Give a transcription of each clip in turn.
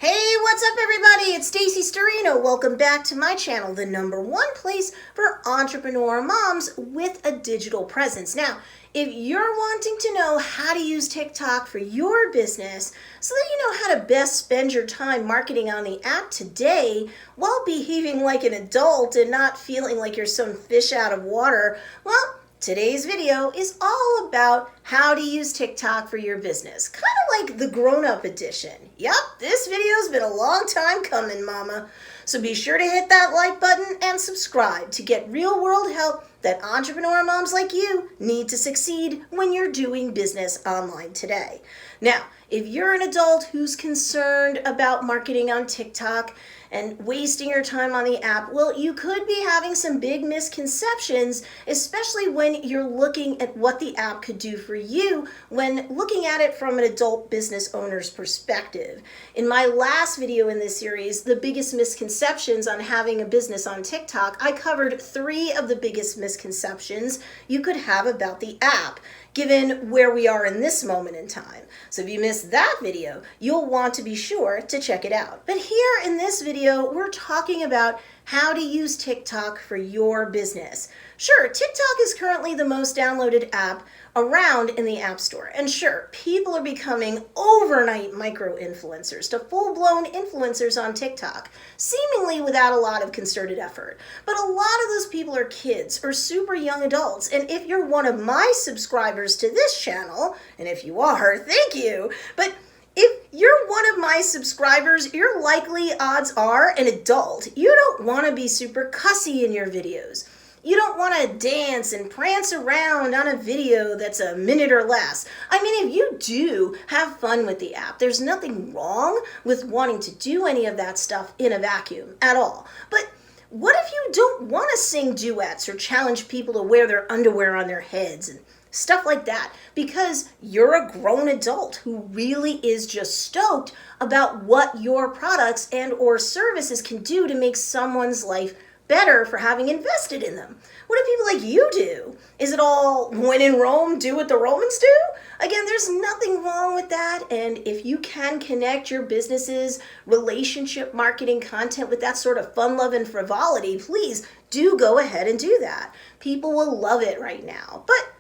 Hey, what's up everybody? It's Stacy Storino. Welcome back to my channel, the #1 place for entrepreneur moms with a digital presence. Now, if you're wanting to know how to use TikTok for your business so that you know how to best spend your time marketing on the app today while behaving like an adult and not feeling like you're some fish out of water, well, today's video is all about how to use TikTok for your business. Kind of like the grown-up edition. Yep, this video's been a long time coming, mama. So be sure to hit that like button and subscribe to get real-world help that entrepreneur moms like you need to succeed when you're doing business online today. Now, if you're an adult who's concerned about marketing on TikTok and wasting your time on the app, well, you could be having some big misconceptions, especially when you're looking at what the app could do for you when looking at it from an adult business owner's perspective. In my last video in this series, The Biggest Misconceptions on Having a Business on TikTok, I covered 3 of the biggest misconceptions you could have about the app, given where we are in this moment in time. So if you missed that video, you'll want to be sure to check it out. But here in this video, we're talking about how to use TikTok for your business. Sure, TikTok is currently the most downloaded app around in the App Store. And sure, people are becoming overnight micro-influencers to full-blown influencers on TikTok, seemingly without a lot of concerted effort. But a lot of those people are kids or super young adults. And if you're one of my subscribers to this channel, and if you are, thank you, but if you're one of my subscribers, you're likely, odds are, an adult. You don't want to be super cussy in your videos. You don't want to dance and prance around on a video that's a minute or less. I mean, if you do have fun with the app, there's nothing wrong with wanting to do any of that stuff in a vacuum at all. But what if you don't want to sing duets or challenge people to wear their underwear on their heads and stuff like that, because you're a grown adult who really is just stoked about what your products and or services can do to make someone's life better for having invested in them? What do people like you do? Is it all when in Rome, do what the Romans do? Again, there's nothing wrong with that. And if you can connect your business's relationship marketing content with that sort of fun, love, and frivolity, please do go ahead and do that. People will love it right now. But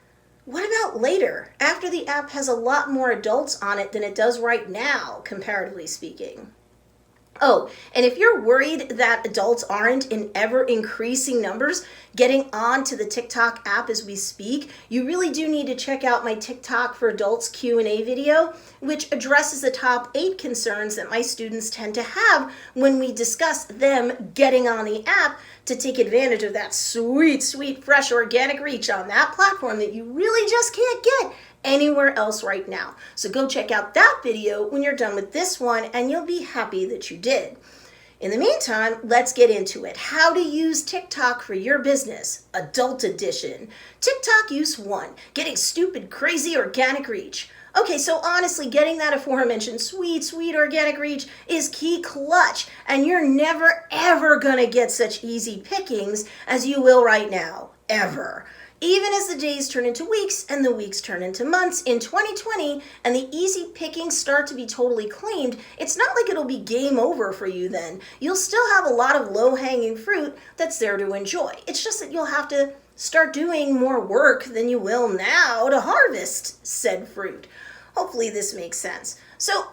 what about later, after the app has a lot more adults on it than it does right now, comparatively speaking? Oh, and if you're worried that adults aren't in ever-increasing numbers getting onto the TikTok app as we speak, you really do need to check out my TikTok for Adults Q&A video, which addresses the top 8 concerns that my students tend to have when we discuss them getting on the app to take advantage of that sweet, sweet, fresh, organic reach on that platform that you really just can't get anywhere else right now. So go check out that video when you're done with this one and you'll be happy that you did. In the meantime, let's get into it. How to use TikTok for your business, Adult Edition. TikTok use 1, getting stupid, crazy organic reach. Okay, so honestly, getting that aforementioned sweet, sweet organic reach is key clutch, and you're never, ever gonna get such easy pickings as you will right now, ever. Even as the days turn into weeks and the weeks turn into months in 2020 and the easy pickings start to be totally claimed, it's not like it'll be game over for you then. You'll still have a lot of low-hanging fruit that's there to enjoy. It's just that you'll have to start doing more work than you will now to harvest said fruit. Hopefully this makes sense. So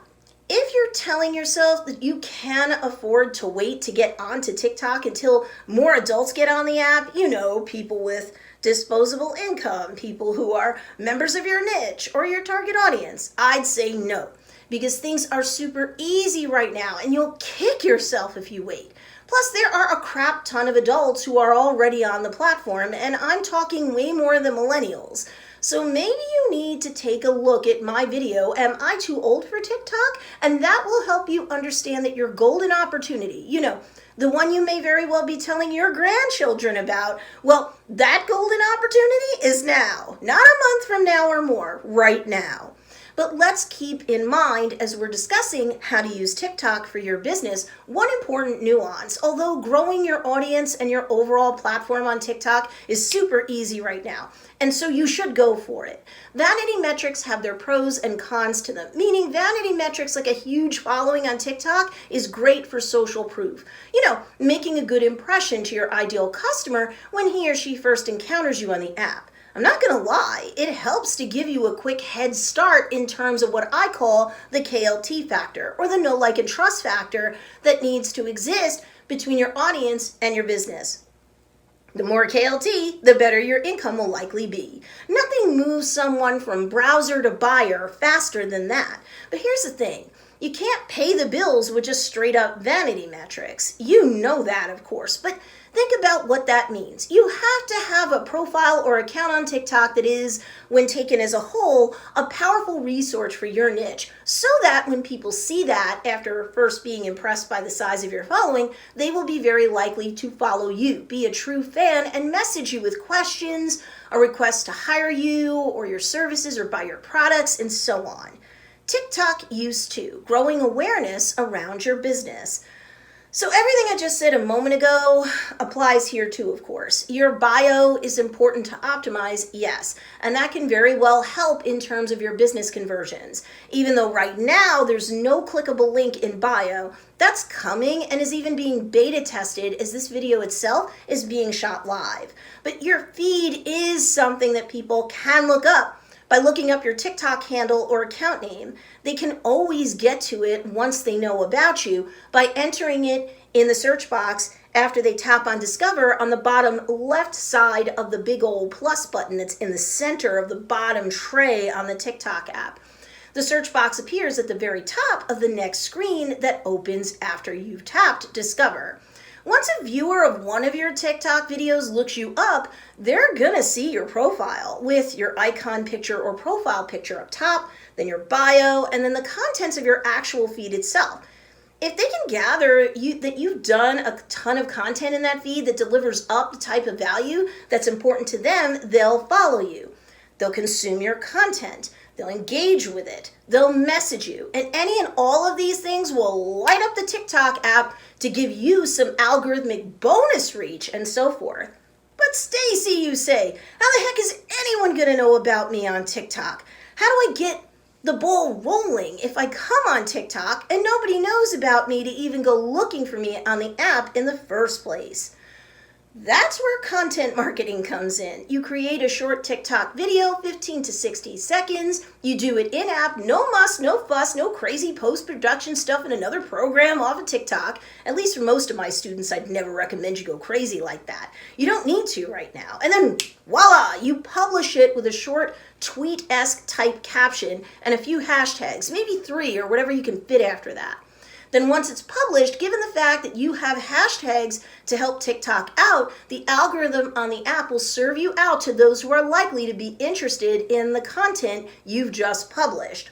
if you're telling yourself that you can afford to wait to get onto TikTok until more adults get on the app, you know, people with disposable income, people who are members of your niche or your target audience, I'd say no, because things are super easy right now and you'll kick yourself if you wait. Plus, there are a crap ton of adults who are already on the platform, and I'm talking way more than millennials. So maybe you need to take a look at my video, Am I Too Old for TikTok? And that will help you understand that your golden opportunity, you know, the one you may very well be telling your grandchildren about, well, that golden opportunity is now, not a month from now or more, right now. But let's keep in mind, as we're discussing how to use TikTok for your business, one important nuance. Although growing your audience and your overall platform on TikTok is super easy right now, and so you should go for it. Vanity metrics have their pros and cons to them, meaning vanity metrics like a huge following on TikTok is great for social proof. Making a good impression to your ideal customer when he or she first encounters you on the app. I'm not going to lie, it helps to give you a quick head start in terms of what I call the KLT factor, or the know, like, and trust factor that needs to exist between your audience and your business. The more KLT, the better your income will likely be. Nothing moves someone from browser to buyer faster than that. But here's the thing. You can't pay the bills with just straight up vanity metrics. You know that, of course, but think about what that means. You have to have a profile or account on TikTok that is, when taken as a whole, a powerful resource for your niche, so that when people see that after first being impressed by the size of your following, they will be very likely to follow you, be a true fan, and message you with questions, a request to hire you or your services or buy your products, and so on. TikTok used to, growing awareness around your business. So everything I just said a moment ago applies here too, of course. Your bio is important to optimize, yes, and that can very well help in terms of your business conversions. Even though right now there's no clickable link in bio, that's coming and is even being beta tested as this video itself is being shot live. But your feed is something that people can look up. By looking up your TikTok handle or account name, they can always get to it once they know about you by entering it in the search box after they tap on Discover on the bottom left side of the big old plus button that's in the center of the bottom tray on the TikTok app. The search box appears at the very top of the next screen that opens after you've tapped Discover. Once a viewer of one of your TikTok videos looks you up, they're gonna see your profile with your icon picture or profile picture up top, then your bio, and then the contents of your actual feed itself. If they can gather that you've done a ton of content in that feed that delivers up the type of value that's important to them, they'll follow you. They'll consume your content. They'll engage with it. They'll message you. And any and all of these things will light up the TikTok app to give you some algorithmic bonus reach and so forth. But Stacy, you say, how the heck is anyone going to know about me on TikTok? How do I get the ball rolling if I come on TikTok and nobody knows about me to even go looking for me on the app in the first place? That's where content marketing comes in. You create a short TikTok video, 15 to 60 seconds. You do it in-app, no muss, no fuss, no crazy post-production stuff in another program off of TikTok. At least for most of my students, I'd never recommend you go crazy like that. You don't need to right now. And then voila, you publish it with a short tweet-esque type caption and a few hashtags, maybe 3 or whatever you can fit after that. Then once it's published, given the fact that you have hashtags to help TikTok out, the algorithm on the app will serve you out to those who are likely to be interested in the content you've just published.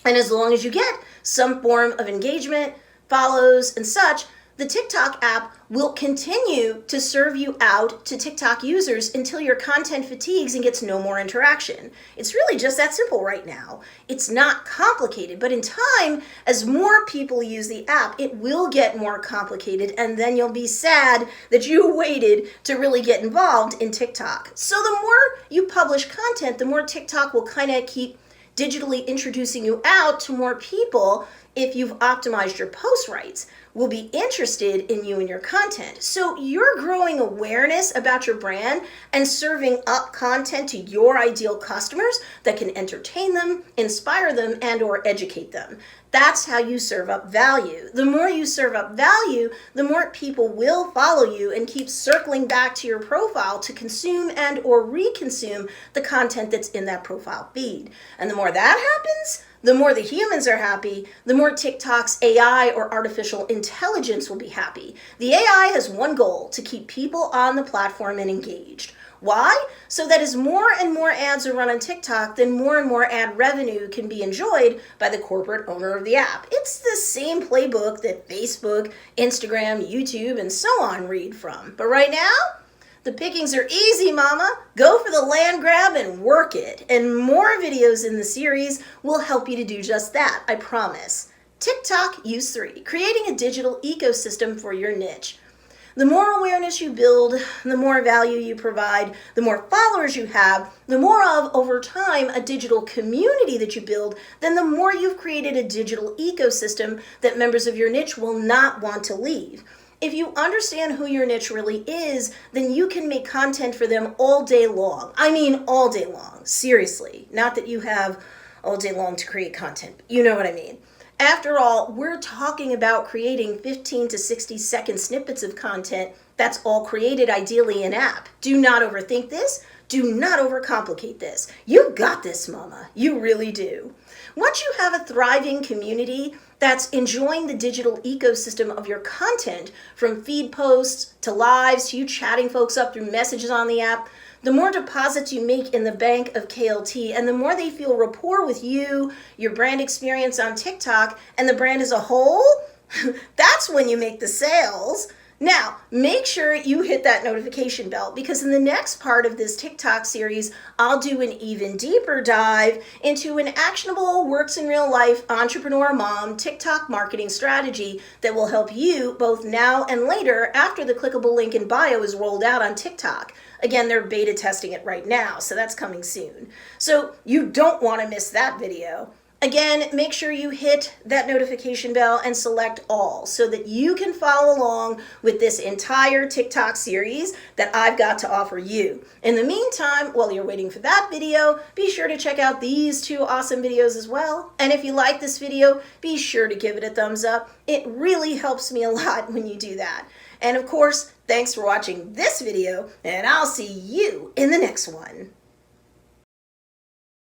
And as long as you get some form of engagement, follows, and such, the TikTok app will continue to serve you out to TikTok users until your content fatigues and gets no more interaction. It's really just that simple right now. It's not complicated, but in time, as more people use the app, it will get more complicated, and then you'll be sad that you waited to really get involved in TikTok. So the more you publish content, the more TikTok will kind of keep digitally introducing you out to more people if you've optimized your post rights, will be interested in you and your content. So you're growing awareness about your brand and serving up content to your ideal customers that can entertain them, inspire them, and or educate them. That's how you serve up value. The more you serve up value, the more people will follow you and keep circling back to your profile to consume and or reconsume the content that's in that profile feed. And the more that happens, the more the humans are happy, the more TikTok's AI or artificial intelligence will be happy. The AI has one goal: to keep people on the platform and engaged. Why? So that as more and more ads are run on TikTok, then more and more ad revenue can be enjoyed by the corporate owner of the app. It's the same playbook that Facebook, Instagram, YouTube, and so on read from. But right now, The pickings are easy, mama. Go for the land grab and work it. And more videos in the series will help you to do just that, I promise. TikTok Use 3, creating a digital ecosystem for your niche. The more awareness you build, the more value you provide, the more followers you have, the more of, over time, a digital community that you build, then the more you've created a digital ecosystem that members of your niche will not want to leave. If you understand who your niche really is, then you can make content for them all day long. I mean, all day long, seriously. Not that you have all day long to create content, but you know what I mean. After all, we're talking about creating 15 to 60-second snippets of content that's all created ideally in-app. Do not overthink this. Do not overcomplicate this. You got this, mama. You really do. Once you have a thriving community that's enjoying the digital ecosystem of your content, from feed posts to lives to you chatting folks up through messages on the app, the more deposits you make in the bank of KLT and the more they feel rapport with you, your brand experience on TikTok, and the brand as a whole, that's when you make the sales. Now, make sure you hit that notification bell, because in the next part of this TikTok series, I'll do an even deeper dive into an actionable, works in real life entrepreneur mom TikTok marketing strategy that will help you both now and later after the clickable link in bio is rolled out on TikTok. Again, they're beta testing it right now, so that's coming soon. So you don't want to miss that video. Again, make sure you hit that notification bell and select all so that you can follow along with this entire TikTok series that I've got to offer you. In the meantime, while you're waiting for that video, be sure to check out these two awesome videos as well. And if you like this video, be sure to give it a thumbs up. It really helps me a lot when you do that. And of course, thanks for watching this video, and I'll see you in the next one.